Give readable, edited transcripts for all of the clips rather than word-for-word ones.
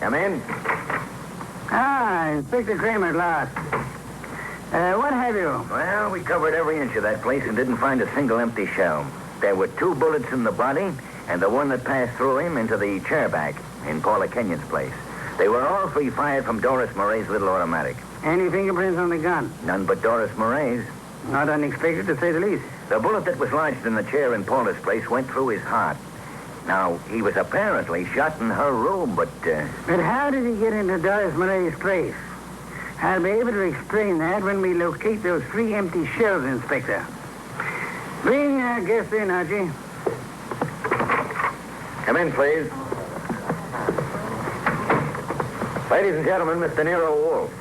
Come in. Ah, Inspector Kramer at last. What have you? Well, we covered every inch of that place and didn't find a single empty shell. There were 2 bullets in the body and the one that passed through him into the chair back in Paula Kenyon's place. They were all 3 fired from Doris Murray's little automatic. Any fingerprints on the gun? None but Doris Murray's. Not unexpected, to say the least. The bullet that was lodged in the chair in Paula's place went through his heart. Now, he was apparently shot in her room, but... But how did he get into Doris Murray's place? I'll be able to explain that when we locate those 3 empty shells, Inspector. Bring our guest in, Archie. Come in, please. Ladies and gentlemen, Mr. Nero Wolf.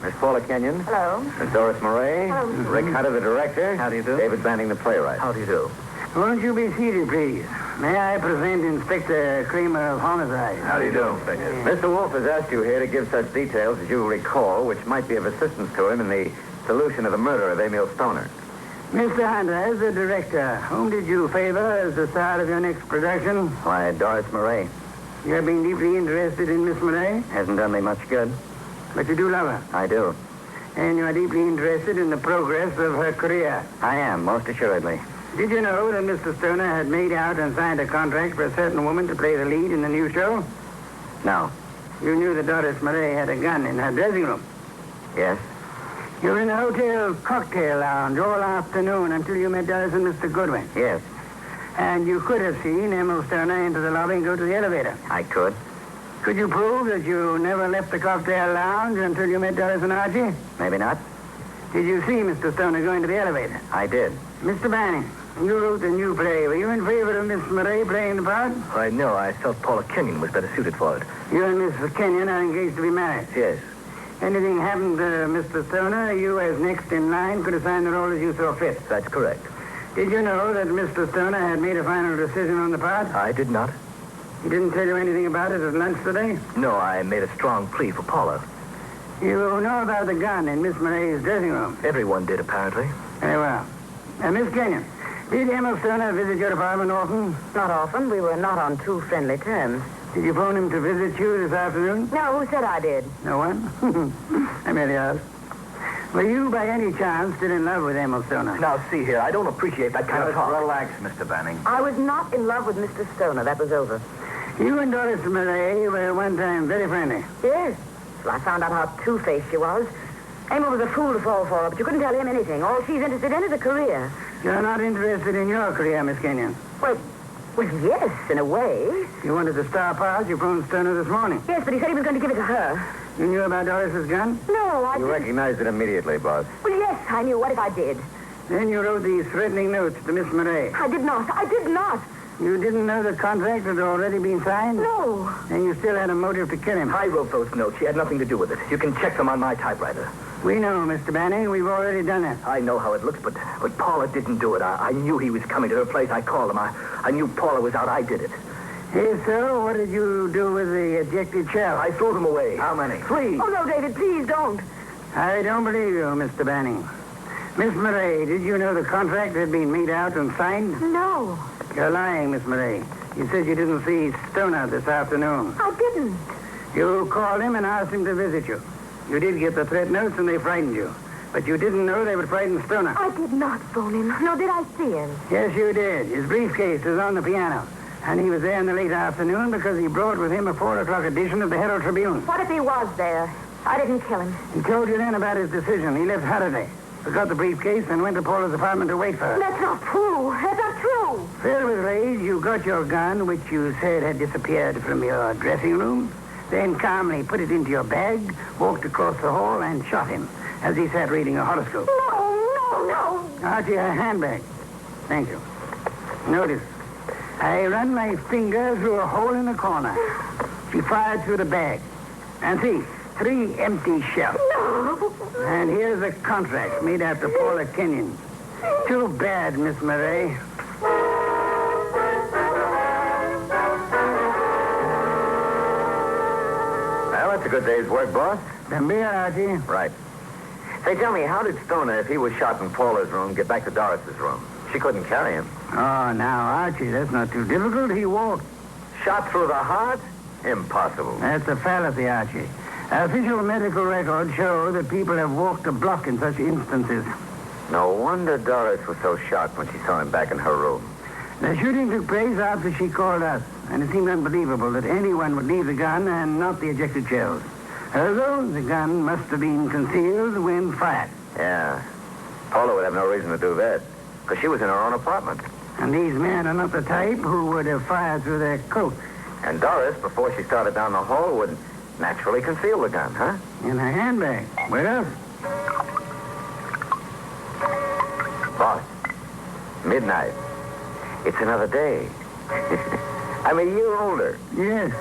Miss Paula Kenyon. Hello. Miss Doris Murray. Hello. Rick Hunter, the director. How do you do? David Banning, the playwright. How do you do? Won't you be seated, please? May I present Inspector Kramer of Homicide? How do you do, Inspector? Mr. Wolf has asked you here to give such details as you recall, which might be of assistance to him in the solution of the murder of Emil Stoner. Mr. Hunter, as the director, whom did you favor as the star of your next production? Why, Doris Murray. You have been deeply interested in Miss Murray, Hasn't done me much good. but you do love her. I do. And you are deeply interested in the progress of her career. I am, most assuredly. Did you know that Mr. Stoner had made out and signed a contract for a certain woman to play the lead in the new show? No. You knew that Doris Murray had a gun in her dressing room. Yes? You were in the hotel cocktail lounge all afternoon until you met Doris and Mr. Goodwin. Yes. And you could have seen Emil Stoner into the lobby and go to the elevator. I could. Could you prove that you never left the cocktail lounge until you met Doris and Archie? Maybe not. Did you see Mr. Stoner going to the elevator? I did. Mr. Banning, you wrote the new play. Were you in favor of Miss Murray playing the part? I know. I felt Paula Kenyon was better suited for it. You and Miss Kenyon are engaged to be married. Yes. Anything happened to Mr. Stoner, you as next in line could assign the role as you saw fit. That's correct. Did you know that Mr. Stoner had made a final decision on the part? I did not. He didn't tell you anything about it at lunch today? No, I made a strong plea for Paula. You know about the gun in Miss Murray's dressing room? Everyone did, apparently. Very well. Miss Kenyon, did Emil Stoner visit your department often? Not often. We were not on too friendly terms. Did you phone him to visit you this afternoon? No, who said I did? No one? I merely asked. Were you, by any chance, still in love with Emil Stoner? Now, see here. I don't appreciate that kind of talk. Relax, Mr. Banning. I was not in love with Mr. Stoner. That was over. You and Doris Murray were at one time very friendly. Yes. Well, I found out how two-faced she was. Emil was a fool to fall for her, but you couldn't tell him anything. All she's interested in is a career. You're not interested in your career, Miss Kenyon. Well, yes, in a way. You wanted the star part. You phoned Stoner this morning. Yes, but he said he was going to give it to her. You knew about Doris's gun? No, I You didn't. recognized it immediately, boss. Well, yes, I knew. What if I did? Then you wrote these threatening notes to Miss Murray. I did not. I did not. You didn't know the contract had already been signed? No. And you still had a motive to kill him? I wrote those notes. She had nothing to do with it. You can check them on my typewriter. We know, Mr. Banning. We've already done it. I know how it looks, but Paula didn't do it. I knew he was coming to her place. I called him. I knew Paula was out. I did it. Hey, so what did you do with the ejected shell? I threw them away. How many? 3. Oh, no, David, please don't. I don't believe you, Mr. Banning. Miss Murray, did you know the contract had been made out and signed? No, You're lying, Miss Murray. You said you didn't see Stoner this afternoon. I didn't. You called him and asked him to visit you. You did get the threat notes and they frightened you. But you didn't know they would frighten Stoner. I did not phone him. Nor did I see him. Yes, you did. His briefcase was on the piano. And he was there in the late afternoon because he brought with him a 4 o'clock edition of the Herald Tribune. What if he was there? I didn't kill him. He told you then about his decision. He left Halliday, forgot the briefcase, and went to Paula's apartment to wait for her. That's not true. That's not true. Filled with rage, you got your gun, which you said had disappeared from your dressing room, then calmly put it into your bag, walked across the hall, and shot him as he sat reading a horoscope. No. Archie, a handbag. Thank you. Notice, I run my finger through a hole in the corner. She fired through the bag. And see, 3 empty shells. No. And here's a contract made after Paula Kenyon. Too bad, Miss Murray. Well, that's a good day's work, boss. Then beer, Archie. Right. Say, tell me, how did Stoner, if he was shot in Paula's room, get back to Doris's room? She couldn't carry him. Oh, now, Archie, that's not too difficult. He walked. Shot through the heart? Impossible. That's a fallacy, Archie. Official medical records show that people have walked a block in such instances. No wonder Doris was so shocked when she saw him back in her room. The shooting took place after she called us, and it seemed unbelievable that anyone would leave the gun and not the ejected shells. Although the gun must have been concealed when fired. Yeah. Paula would have no reason to do that, because she was in her own apartment. And these men are not the type who would have fired through their coats. And Doris, before she started down the hall, would naturally conceal the gun, huh? In her handbag. With us. Boss, midnight. It's another day. I'm a year older. Yes.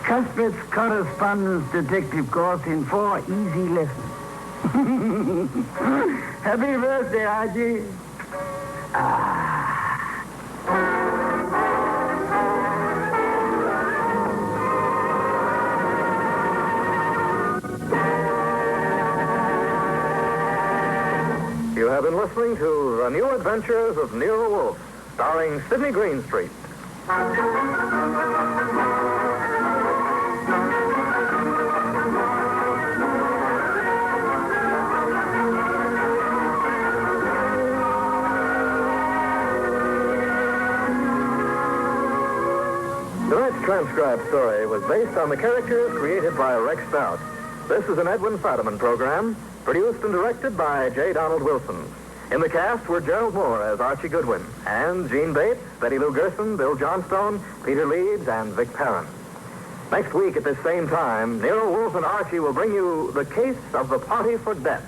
Cuthbert's correspondence detective course in 4 easy lessons. Happy birthday, Archie. You have been listening to The New Adventures of Nero Wolfe, starring Sidney Greenstreet. Tonight's transcribed story was based on the characters created by Rex Stout. This is an Edwin Fadiman program, produced and directed by J. Donald Wilson. In the cast were Gerald Moore as Archie Goodwin, and Gene Bates, Betty Lou Gerson, Bill Johnstone, Peter Leeds, and Vic Perrin. Next week at this same time, Nero Wolfe and Archie will bring you The Case of the Party for Death.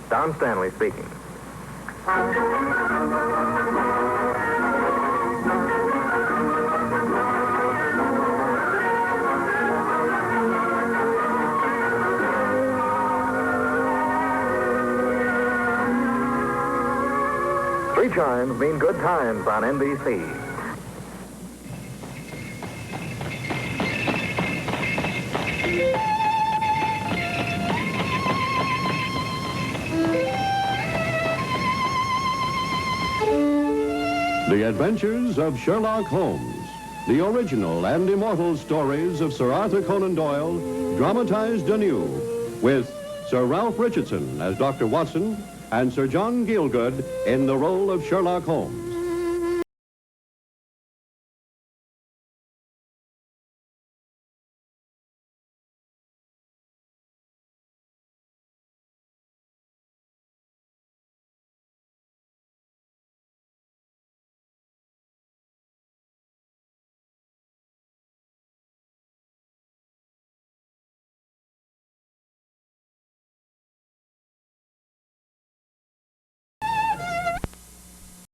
Don Stanley speaking. Three chimes mean good times on NBC. The Adventures of Sherlock Holmes, the original and immortal stories of Sir Arthur Conan Doyle, dramatized anew, with Sir Ralph Richardson as Dr. Watson and Sir John Gielgud in the role of Sherlock Holmes.